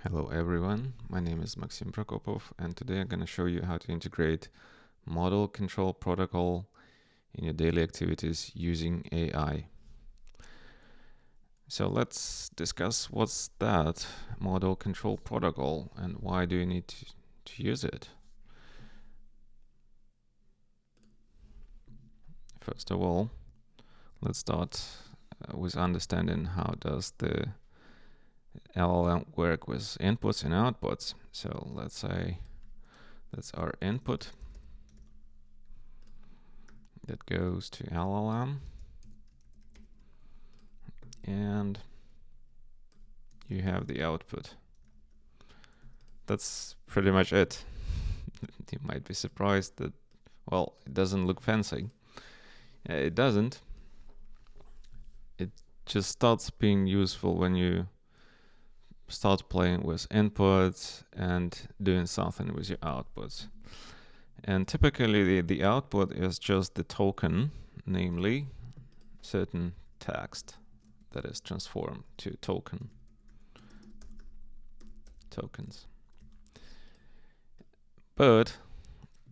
Hello everyone, my name is Maxim Prokopov and today I'm going to show you how to integrate model control protocol in your daily activities using AI. So let's discuss what's that model control protocol and why do you need to use it. First of all, let's start with understanding how does the LLM work with inputs and outputs. So let's say that's our input that goes to LLM, and you have the output. That's pretty much it. You might be surprised that, well, it doesn't look fancy. It doesn't. It just starts being useful when you start playing with inputs and doing something with your outputs. And typically the output is just the token, namely certain text that is transformed to tokens. But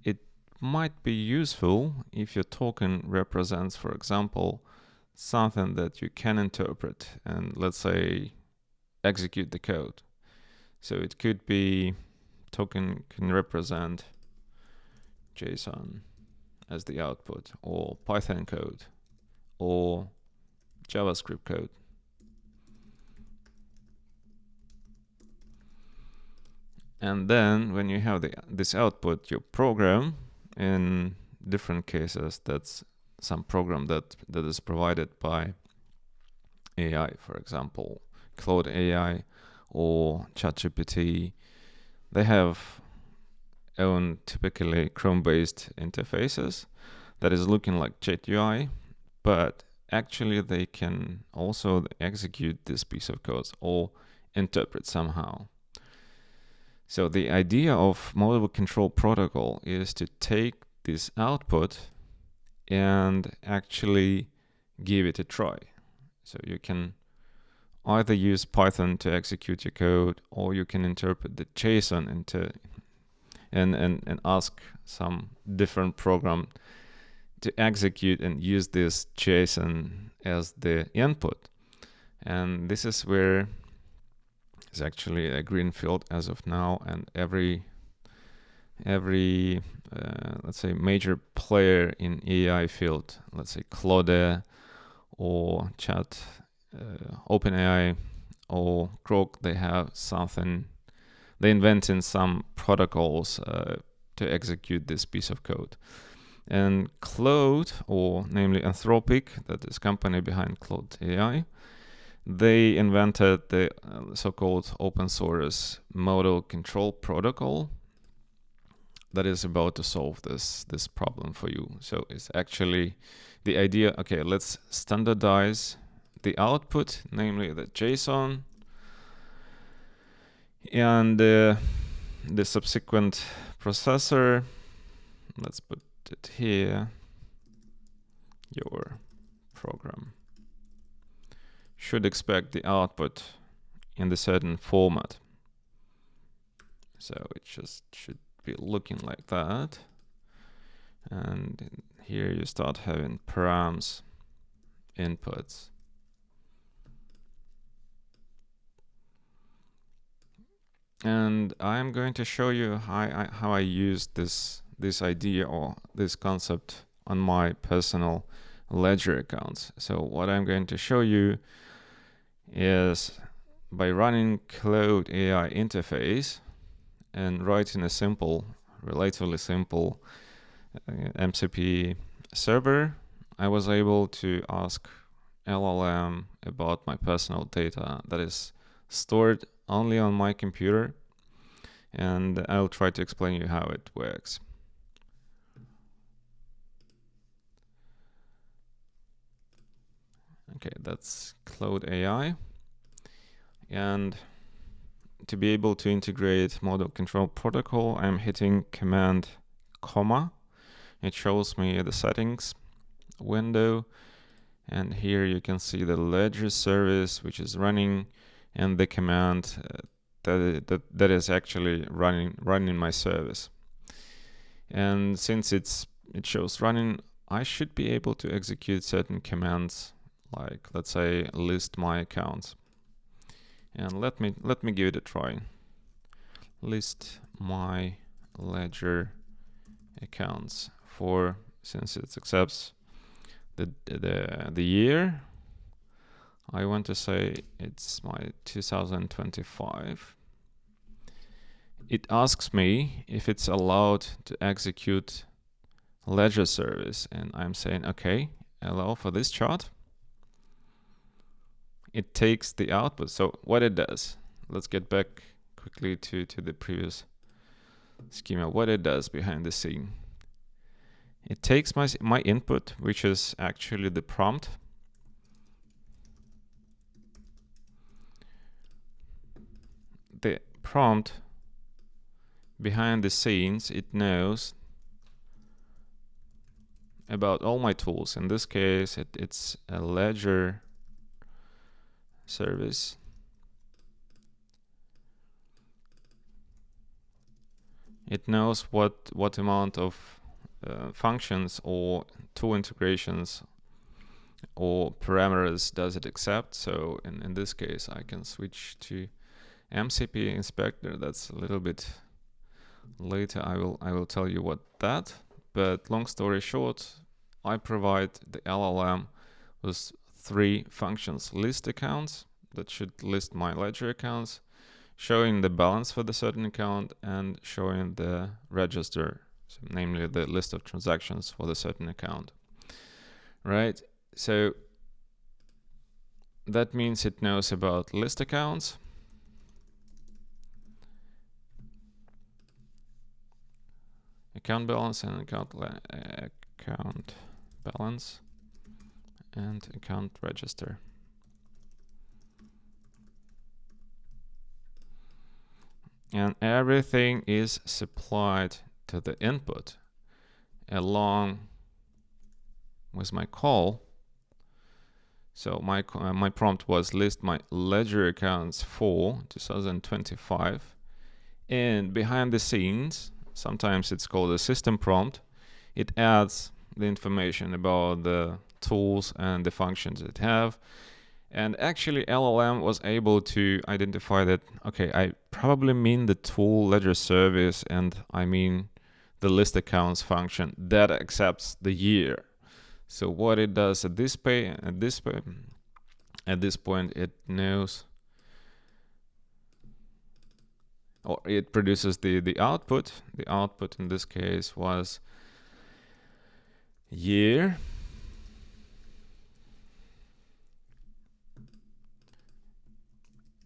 it might be useful if your token represents, for example, something that you can interpret and, let's say, execute the code. So it could be token can represent JSON as the output, or Python code, or JavaScript code. And then when you have this output, your program, in different cases, that's some program that is provided by AI, for example, Claude AI or ChatGPT. They have own typically Chrome-based interfaces that is looking like JetUI, but actually they can also execute this piece of code or interpret somehow. So the idea of model control protocol is to take this output and actually give it a try. So you can either use Python to execute your code, or you can interpret the JSON into and ask some different program to execute and use this JSON as the input. And this is where it's actually a greenfield as of now, and every let's say major player in AI field, let's say Claude or Chat, OpenAI or Grok, they have something. They invented some protocols to execute this piece of code. And Claude, or namely Anthropic, that is company behind Claude AI, they invented the so-called open source model control protocol that is about to solve this problem for you. So it's actually the idea, okay, let's standardize the output, namely the JSON, and the subsequent processor, let's put it here, your program should expect the output in the certain format. So it just should be looking like that. And here you start having params, inputs. And I'm going to show you how I use this idea or this concept on my personal Ledger accounts. So what I'm going to show you is by running Claude AI interface and writing a simple, relatively simple MCP server, I was able to ask LLM about my personal data that is stored only on my computer, and I'll try to explain you how it works. Okay, that's Claude AI. And to be able to integrate model control protocol, I'm hitting Command comma. It shows me the settings window, and here you can see the Ledger service which is running and the command that is actually running my service. And since it shows running, I should be able to execute certain commands, like let's say list my accounts. And let me give it a try. List my ledger accounts for, since it accepts the year, I want to say it's my 2025. It asks me if it's allowed to execute ledger service, and I'm saying okay, allow for this chart. It takes the output. So what it does, let's get back quickly to the previous schema. What it does behind the scene, it takes my input, which is actually the prompt. The prompt behind the scenes, it knows about all my tools. In this case, it's a ledger service. It knows what amount of functions or tool integrations or parameters does it accept. So in this case, I can switch to MCP inspector. That's a little bit later. I will tell you what that. But long story short, I provide the LLM with 3 functions: list accounts, that should list my ledger accounts, showing the balance for the certain account, and showing the register, so namely the list of transactions for the certain account. Right? So that means it knows about list accounts, account balance, and account balance, and account register. And everything is supplied to the input along with my call. So my prompt was list my ledger accounts for 2025. And behind the scenes, sometimes it's called a system prompt, it adds the information about the tools and the functions it have. And actually LLM was able to identify that, okay, I probably mean the tool ledger service, and I mean the list accounts function that accepts the year. So what it does at this point, it knows, or it produces the output. The output in this case was year.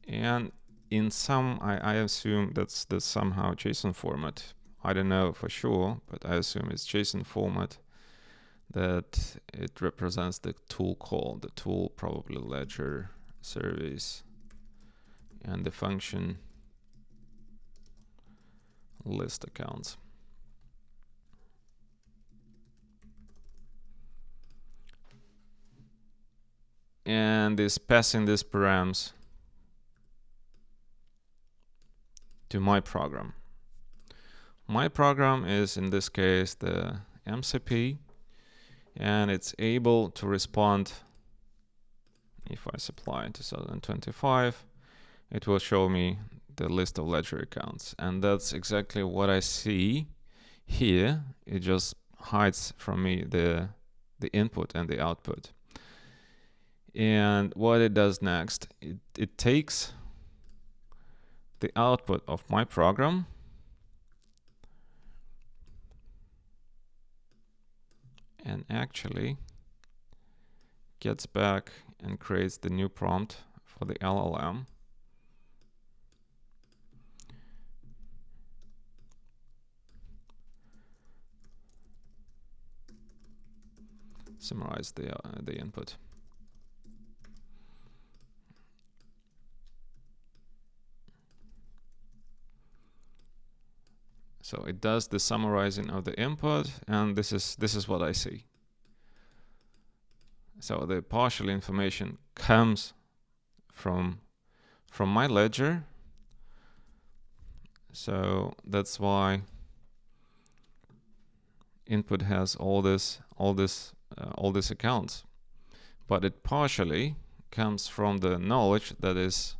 And in some, I assume that's somehow JSON format. I don't know for sure, but I assume it's JSON format, that it represents the tool call, the tool probably ledger service, and the function list accounts. And is passing these params to my program. My program is in this case the MCP, and it's able to respond. If I supply 2025, it will show me the list of ledger accounts, and that's exactly what I see here. It just hides from me the input and the output. And what it does next, it takes the output of my program and actually gets back and creates the new prompt for the LLM. Summarize the input. So it does the summarizing of the input, and this is what I see. So the partial information comes from my ledger, So that's why input has all these accounts, but it partially comes from the knowledge that is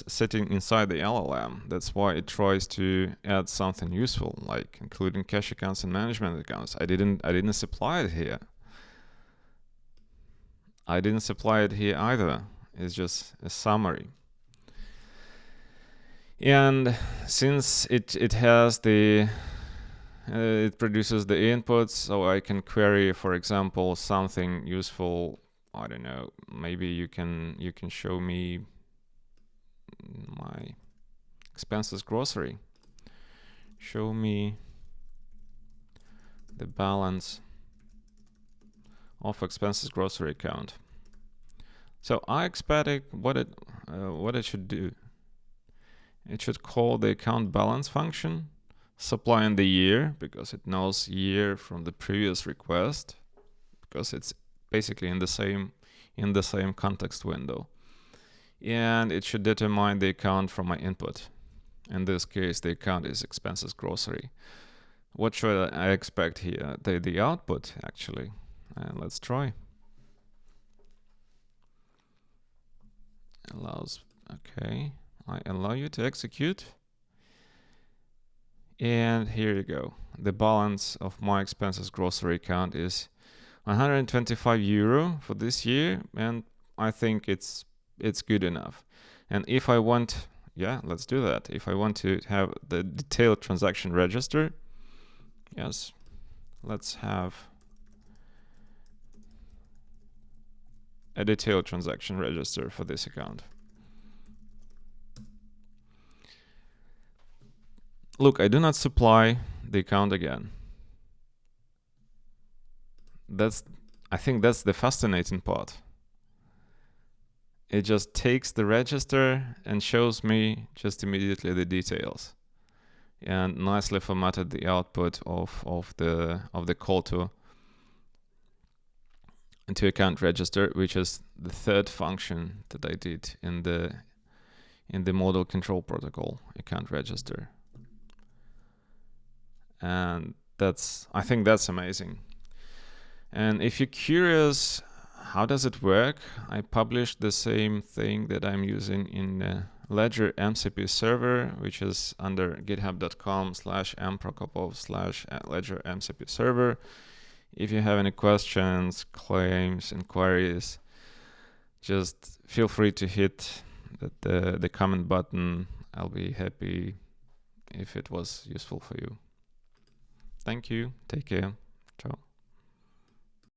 sitting inside the LLM. That's why it tries to add something useful, like including cache accounts and management accounts. I didn't supply it here. I didn't supply it here either. It's just a summary. And since it has the it produces the inputs, so I can query, for example, something useful. I don't know. Maybe you can show me my expenses grocery. Show me the balance of expenses grocery account. So I expect what it should do. It should call the account balance function, supplying the year because it knows year from the previous request, because it's basically in the same context window. And it should determine the account from my input. In this case, the account is expenses grocery. What should I expect here? The output, actually. And let's try. Okay. I allow you to execute. And here you go. The balance of my expenses grocery account is 125 euro for this year, and I think it's good enough. And if I want, let's do that. If I want to have the detailed transaction register, yes, let's have a detailed transaction register for this account. Look, I do not supply the account again. I think that's the fascinating part. It just takes the register and shows me just immediately the details, and nicely formatted the output of the call to account register, which is the third function that I did in the model control protocol account register. And I think that's amazing. And if you're curious, how does it work? I published the same thing that I'm using in Ledger MCP server, which is under github.com/mprokopov/Ledger MCP server. If you have any questions, claims, inquiries, just feel free to hit the comment button. I'll be happy if it was useful for you. Thank you. Take care. Ciao.